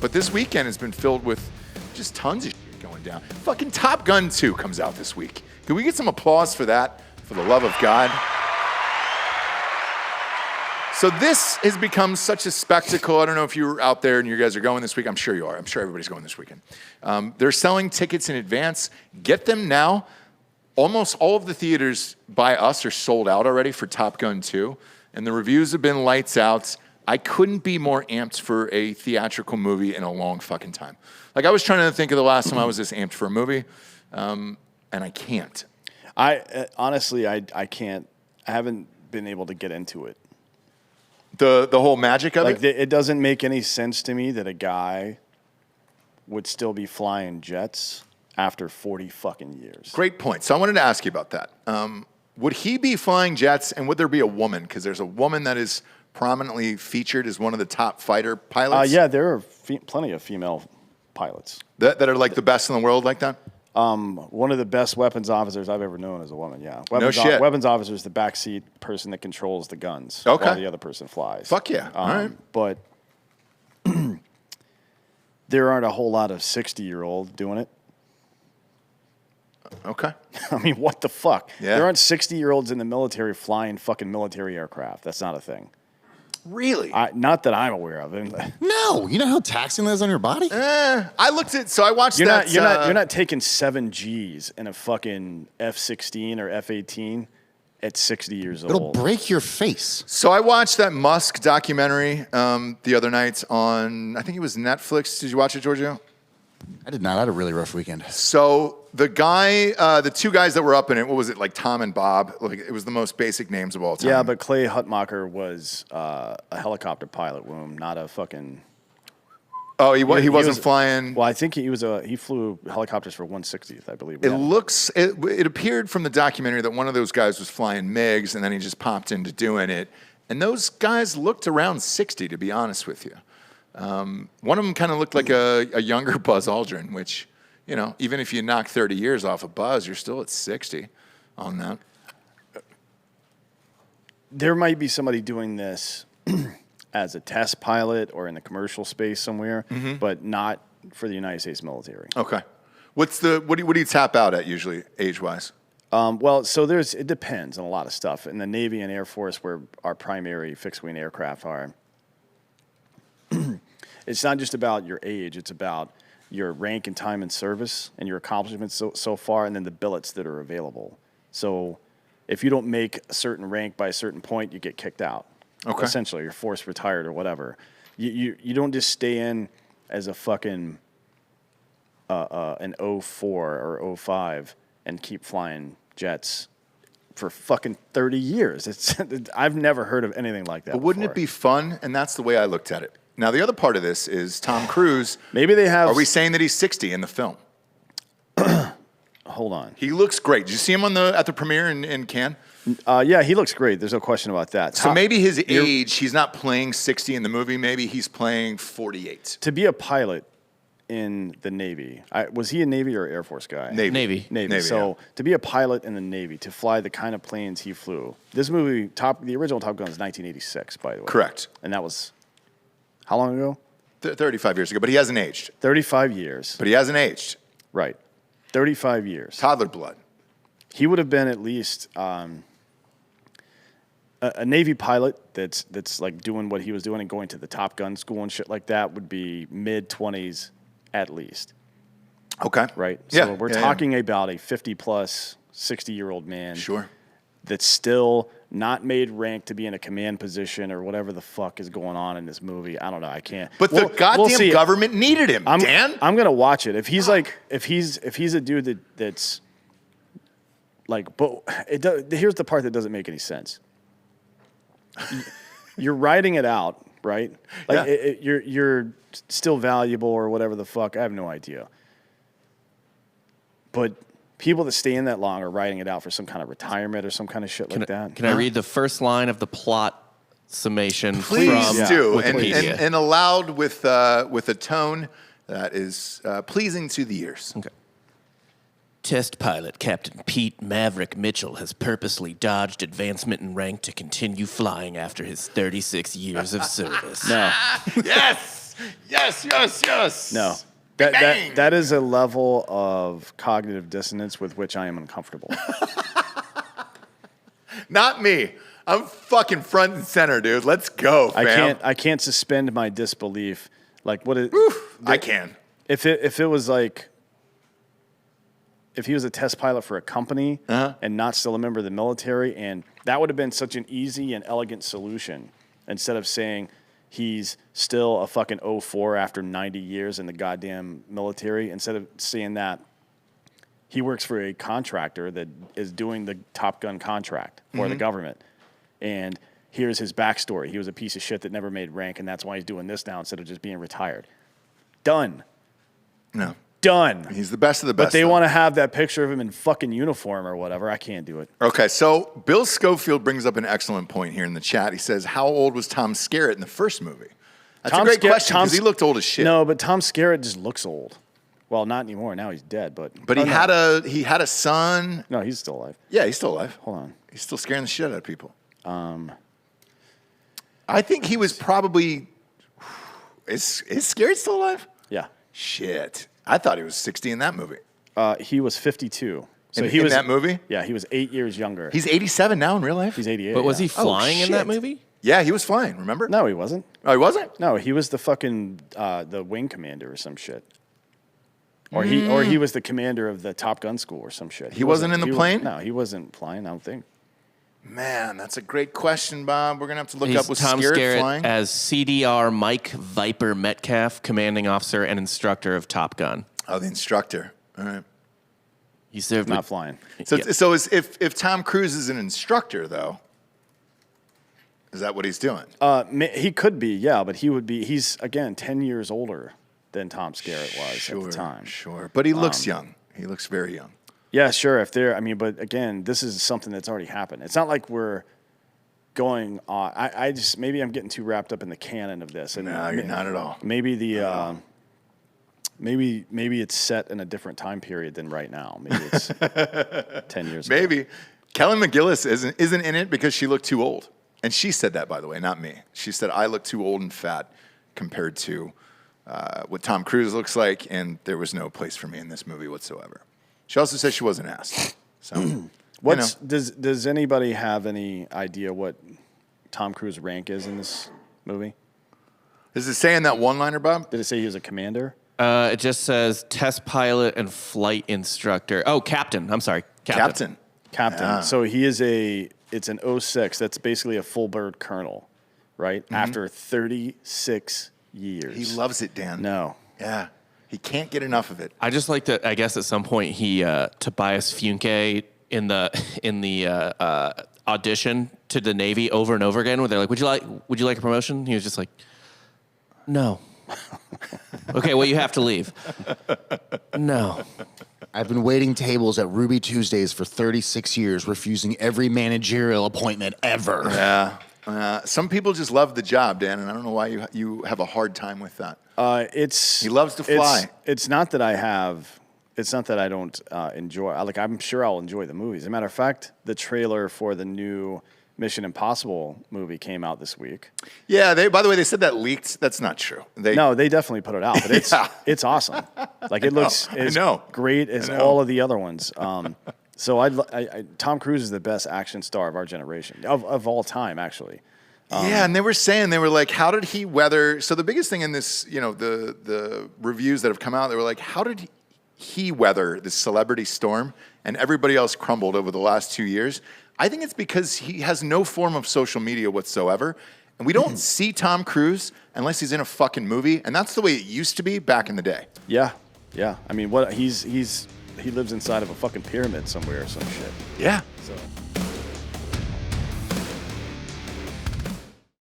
But this weekend has been filled with just tons of shit going down. Fucking Top Gun 2 comes out this week. Can we get some applause for that, for the love of God? So this has become such a spectacle. I don't know if you're out there and you guys are going this week. I'm sure you are. I'm sure everybody's going this weekend. They're selling tickets in advance. Get them now. Almost all of the theaters by us are sold out already for Top Gun 2. And the reviews have been lights out. I couldn't be more amped for a theatrical movie in a long fucking time. Like, I was trying to think of the last time I was this amped for a movie, and I can't. Honestly, I can't. I haven't been able to get into it. The whole magic of it? It doesn't make any sense to me that a guy would still be flying jets after 40 fucking years. Great point. So I wanted to ask you about that. Would he be flying jets, and would there be a woman? Because there's a woman that is prominently featured as one of the top fighter pilots. Yeah, there are plenty of female pilots. That are like the best in the world like that? One of the best weapons officers I've ever known is a woman, yeah. No shit. Weapons officer is the backseat person that controls the guns Okay. while the other person flies. Fuck yeah. All right. But there aren't a whole lot of 60-year-olds doing it. Okay. I mean, what the fuck? Yeah. There aren't 60-year-olds in the military flying fucking military aircraft. That's not a thing. Really? Not that I'm aware of. No, you know how taxing that is on your body? I looked at, so I watched that. You're not taking 7 Gs in a fucking F-16 or F-18 at 60 years It'll old. break your face. So I watched that Musk documentary the other night on, I think it was Netflix. Did you watch it, Giorgio? I did not. I had a really rough weekend. So the guy, the two guys that were up in it, what was it, like Tom and Bob? Like, it was the most basic names of all time. Yeah, but Clay Hutmacher was a helicopter pilot, not a fucking... Oh, he wasn't flying... Well, I think he flew helicopters for 160th, I believe. It appeared from the documentary that one of those guys was flying MiGs, and then he just popped into doing it. And those guys looked around 60, to be honest with you. One of them kind of looked like a younger Buzz Aldrin, which, you know, even if you knock 30 years off of Buzz, you're still at 60 on that. There might be somebody doing this as a test pilot or in the commercial space somewhere, but not for the United States military. Okay. What do you tap out at usually, age-wise? Well, so it depends on a lot of stuff. In the Navy and Air Force, where our primary fixed-wing aircraft are, it's not just about your age, it's about your rank and time in service and your accomplishments so far, and then the billets that are available. So if you don't make a certain rank by a certain point, you get kicked out. Okay. Essentially, you're forced retired or whatever. You don't just stay in as a fucking an 04 or 05 and keep flying jets for fucking 30 years. I've never heard of anything like that. But wouldn't it be fun? And that's the way I looked at it. Now, the other part of this is Tom Cruise. Maybe they have... Are we saying that he's 60 in the film? Hold on. He looks great. Did you see him at the premiere in Cannes? Yeah, he looks great. There's no question about that. So maybe his age, he's not playing 60 in the movie. Maybe he's playing 48. To be a pilot in the Navy, was he a Navy or Air Force guy? Navy. So yeah. to be a pilot in the Navy, to fly the kind of planes he flew. This movie, the original Top Gun is 1986, by the way. Correct. And that was, how long ago? 35 years ago, but he hasn't aged. 35 years. But he hasn't aged. Right. 35 years. Toddler blood. He would have been at least a Navy pilot that's like doing what he was doing and going to the Top Gun school and shit like that would be mid-20s at least. Okay. Right? Yeah. So we're talking about a 50-plus, 60-year-old man. Sure. That's still not made rank to be in a command position or whatever the fuck is going on in this movie. I don't know. I can't. But the goddamn government needed him, Dan. I'm gonna watch it. If he's a dude that's like, but here's the part that doesn't make any sense. You're writing it out, right? Like you're still valuable or whatever the fuck. I have no idea. But people that stay in that long are writing it out for some kind of retirement or some kind of shit like that. Can I read the first line of the plot summation Please from do. Wikipedia? And aloud with a tone that is pleasing to the ears. Okay. Test pilot Captain Pete Maverick Mitchell has purposely dodged advancement in rank to continue flying after his 36 years of service. No. Yes! Yes, yes, yes. No. Bang. That is a level of cognitive dissonance with which I am uncomfortable. Not me. I'm fucking front and center, dude. Let's go, fam. I can't suspend my disbelief. Like what? I can. If it was like, if he was a test pilot for a company and not still a member of the military, and that would have been such an easy and elegant solution instead of saying he's still a fucking 04 after 90 years in the goddamn military. Instead of saying that he works for a contractor that is doing the Top Gun contract for the government. And here's his backstory. He was a piece of shit that never made rank, and that's why he's doing this now instead of just being retired. Done. No. Done. He's the best of the best. But they though. want to have that picture of him in fucking uniform or whatever. I can't do it. Okay, so Bill Schofield brings up an excellent point here in the chat. He says, how old was Tom Skerritt in the first movie? That's a great question because he looked old as shit. No, but Tom Skerritt just looks old. Well, not anymore. Now he's dead. But he had a son. No, he's still alive. Yeah, he's still alive. Hold on. He's still scaring the shit out of people. I think he was probably. Is Skerritt still alive? Yeah. Shit. I thought he was 60 in that movie. He was 52. So In- he in was that movie? Yeah, he was 8 years younger. He's 87 now in real life? He's 88. But was yeah. he flying in shit. that movie? Yeah, he was flying, remember? No, he wasn't. Oh, he wasn't? No, he was the fucking the wing commander or some shit. Or he was the commander of the Top Gun school or some shit. He wasn't in the plane? No, he wasn't flying, I don't think. Man, that's a great question, Bob. We're going to have to look He's up with Tom Skerritt Skerritt flying. as CDR Mike Viper Metcalf, commanding officer and instructor of Top Gun. Oh, the instructor. All right. He served Not with, flying. So, Yeah. if Tom Cruise is an instructor, though, is that what he's doing? He could be, yeah, but he's, again, 10 years older than Tom Skerritt was at the time. Sure. But he looks young. He looks very young. Yeah, sure. But again, this is something that's already happened. It's not like we're going on. I just, maybe I'm getting too wrapped up in the canon of this. And No, you're not at all. Maybe maybe it's set in a different time period than right now. Maybe it's 10 years ago. Maybe. Kelly McGillis isn't in it because she looked too old. And she said that, by the way, not me. She said, I look too old and fat compared to what Tom Cruise looks like, and there was no place for me in this movie whatsoever. She also said she wasn't asked. So, Does anybody have any idea what Tom Cruise rank is in this movie? Does it say in that one-liner, Bob? Did it say he was a commander? It just says test pilot and flight instructor. Oh, captain. I'm sorry. Captain. Captain. So he is it's an 06. That's basically a full bird colonel, right? After 36 years. He loves it, Dan. No. Yeah. He can't get enough of it. I just like that. I guess at some point he Tobias Funke in the audition to the Navy over and over again, where they're like, "Would you like a promotion?" He was just like, "No." Okay, well you have to leave. No. I've been waiting tables at Ruby Tuesdays for 36 years, refusing every managerial appointment ever. Yeah. Some people just love the job, Dan, and I don't know why you have a hard time with that. He loves to fly. It's not that I have. It's not that I don't enjoy. I'm sure I'll enjoy the movies. As a matter of fact, the trailer for the new Mission Impossible movie came out this week. Yeah. By the way, they said that leaked. That's not true. No, they definitely put it out, but it's awesome. Like it looks great as all of the other ones. So Tom Cruise is the best action star of our generation, of all time, actually. Yeah, and they were like, how did he weather? So the biggest thing in this, the reviews that have come out, they were like, how did he weather this celebrity storm and everybody else crumbled over the last 2 years? I think it's because he has no form of social media whatsoever. And we don't see Tom Cruise unless he's in a fucking movie. And that's the way it used to be back in the day. Yeah. I mean, he lives inside of a fucking pyramid somewhere or some shit. Yeah. So